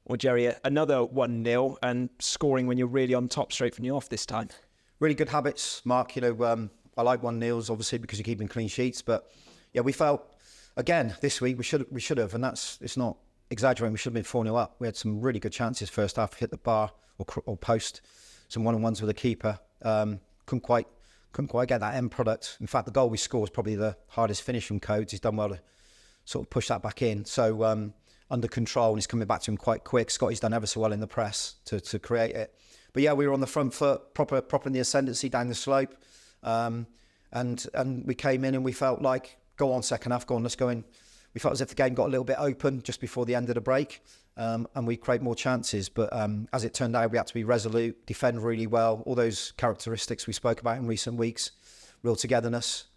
Or Jerry, another 1-0 and scoring when you're really on top straight from the off this time. Really good habits, Mark. I like 1-0s obviously because you're keeping clean sheets. But yeah, we felt again this week we should have, and it's not exaggerating. We should have been 4-0 up. We had some really good chances first half, hit the bar or post, some one-on-ones with the keeper. Couldn't quite get that end product. In fact, the goal we scored was probably the hardest finish from Codes. He's done well to sort of push that back in. So under control, and he's coming back to him quite quick. Scotty's done ever so well in the press to create it. But yeah, we were on the front foot, proper in the ascendancy down the slope. And we came in and we felt like, go on second half, go on, let's go in. We felt as if the game got a little bit open just before the end of the break. And we create more chances. But as it turned out, we had to be resolute, defend really well. All those characteristics we spoke about in recent weeks, real togetherness.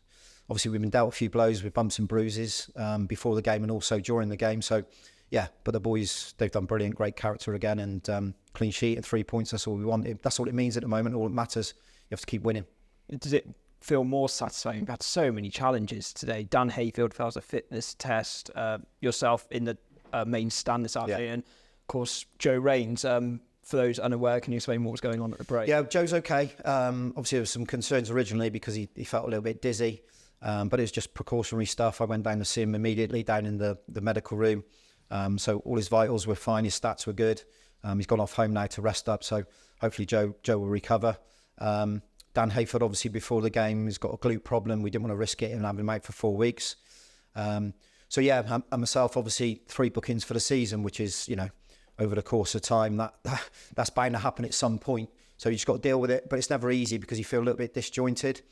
Obviously, we've been dealt a few blows with bumps and bruises before the game and also during the game. So, yeah, but the boys, they've done brilliant, great character again, and clean sheet and 3 points, that's all we want. That's all it means at the moment. All that matters, you have to keep winning. Does it feel more satisfying? We've had so many challenges today. Dan Hayfield fails a fitness test, yourself in the main stand this afternoon. Yeah. Of course, Joe Rains. For those unaware, can you explain what was going on at the break? Yeah, Joe's okay. Obviously, there was some concerns originally because he felt a little bit dizzy. But it was just precautionary stuff. I went down to see him immediately down in the medical room. So all his vitals were fine. His stats were good. He's gone off home now to rest up. So hopefully Joe will recover. Dan Hayford, obviously, before the game, has got a glute problem. We didn't want to risk it and having him out for 4 weeks. So yeah, and myself, obviously, 3 bookings for the season, which is, over the course of time, that's bound to happen at some point. So you just got to deal with it. But it's never easy because you feel a little bit disjointed.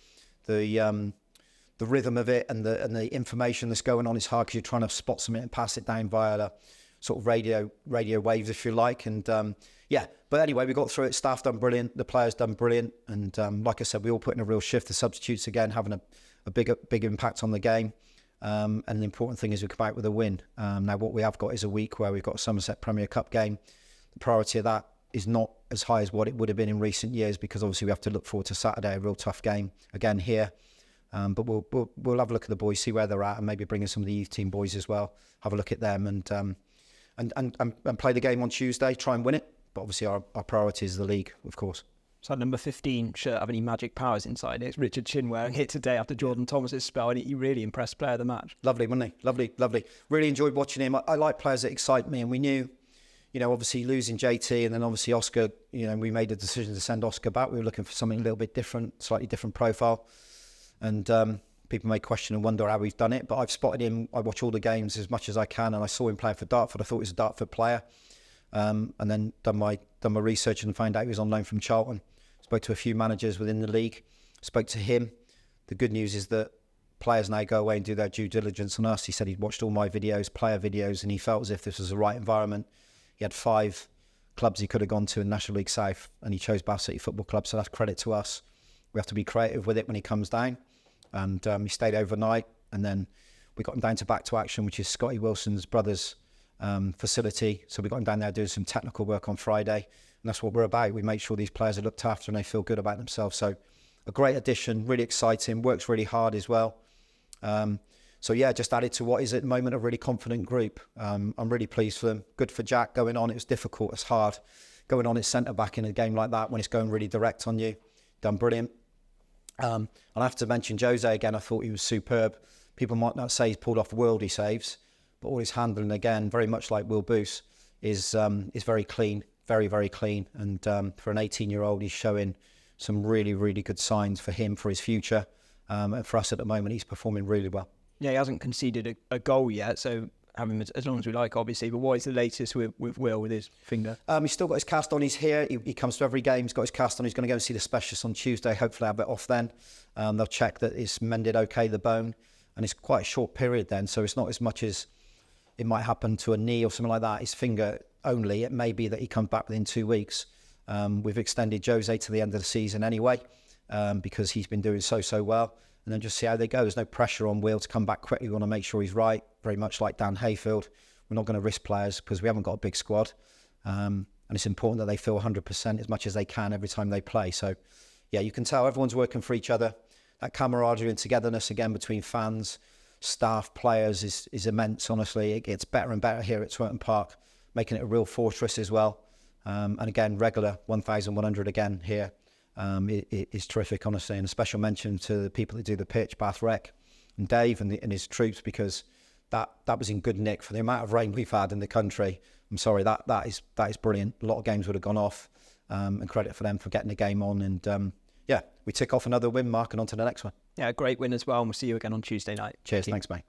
The rhythm of it and the information that's going on is hard because you're trying to spot something and pass it down via the sort of radio waves, if you like. And but anyway, we got through it. Staff done brilliant. The players done brilliant. And like I said, we all put in a real shift. The substitutes again having a big impact on the game. And the important thing is we come out with a win. Now what we have got is a week where we've got a Somerset Premier Cup game. The priority of that is not as high as what it would have been in recent years because obviously we have to look forward to Saturday, a real tough game again here. But we'll have a look at the boys, see where they're at, and maybe bring in some of the youth team boys as well. Have a look at them and play the game on Tuesday. Try and win it. But obviously our priority is the league, of course. So number 15 shirt have any magic powers inside it? It's Richard Chin wearing it today after Jordan Thomas's spell, and he really impressed player of the match. Lovely, wasn't he? Lovely. Really enjoyed watching him. I like players that excite me, and we knew, obviously losing JT and then obviously Oscar. We made a decision to send Oscar back. We were looking for something a little bit different, slightly different profile. And people may question and wonder how we've done it, but I've spotted him. I watch all the games as much as I can, and I saw him playing for Dartford. I thought he was a Dartford player, and then done my research and found out he was on loan from Charlton. Spoke to a few managers within the league. Spoke to him. The good news is that players now go away and do their due diligence on us. He said he'd watched all my videos, player videos, and he felt as if this was the right environment. He had 5 clubs he could have gone to in National League South, and he chose Bath City Football Club, so that's credit to us. We have to be creative with it when he comes down. And he stayed overnight, and then we got him down to Back to Action, which is Scotty Wilson's brother's facility. So we got him down there doing some technical work on Friday, and that's what we're about. We make sure these players are looked after and they feel good about themselves. So a great addition, really exciting, works really hard as well. So yeah, just added to what is at the moment a really confident group. I'm really pleased for them. Good for Jack going on. It was difficult, it's hard going on as centre-back in a game like that when it's going really direct on you. Done brilliant. And I have to mention Jose again. I thought he was superb. People might not say he's pulled off worldy saves, but all his handling again, very much like Will Boos, is very clean, very, very clean. And for an 18-year-old, he's showing some really, really good signs for him, for his future. And for us at the moment, he's performing really well. Yeah, he hasn't conceded a goal yet, so have him as long as we like, obviously. But what is the latest with Will, with his finger? He's still got his cast on. He's here. He comes to every game. He's got his cast on. He's going to go and see the specialist on Tuesday. Hopefully have it off then. They'll check that it's mended okay, the bone. And it's quite a short period then, so it's not as much as it might happen to a knee or something like that. His finger only. It may be that he comes back within 2 weeks. We've extended Jose to the end of the season anyway, because he's been doing so well. And then just see how they go. There's no pressure on Will to come back quickly. We want to make sure he's right, very much like Dan Hayfield. We're not going to risk players because we haven't got a big squad. And it's important that they feel 100% as much as they can every time they play. So, yeah, you can tell everyone's working for each other. That camaraderie and togetherness, again, between fans, staff, players is immense, honestly. It gets better and better here at Twerton Park. making it a real fortress as well. And again, regular 1,100 again here. It is terrific, honestly, and a special mention to the people that do the pitch, Bath Rec and Dave and his troops, because that was in good nick for the amount of rain we've had in the country. I'm sorry, that is brilliant. A lot of games would have gone off, and credit for them for getting the game on. And we tick off another win, Mark, and on to the next one. Yeah, great win as well, and we'll see you again on Tuesday night. Cheers, thanks, mate.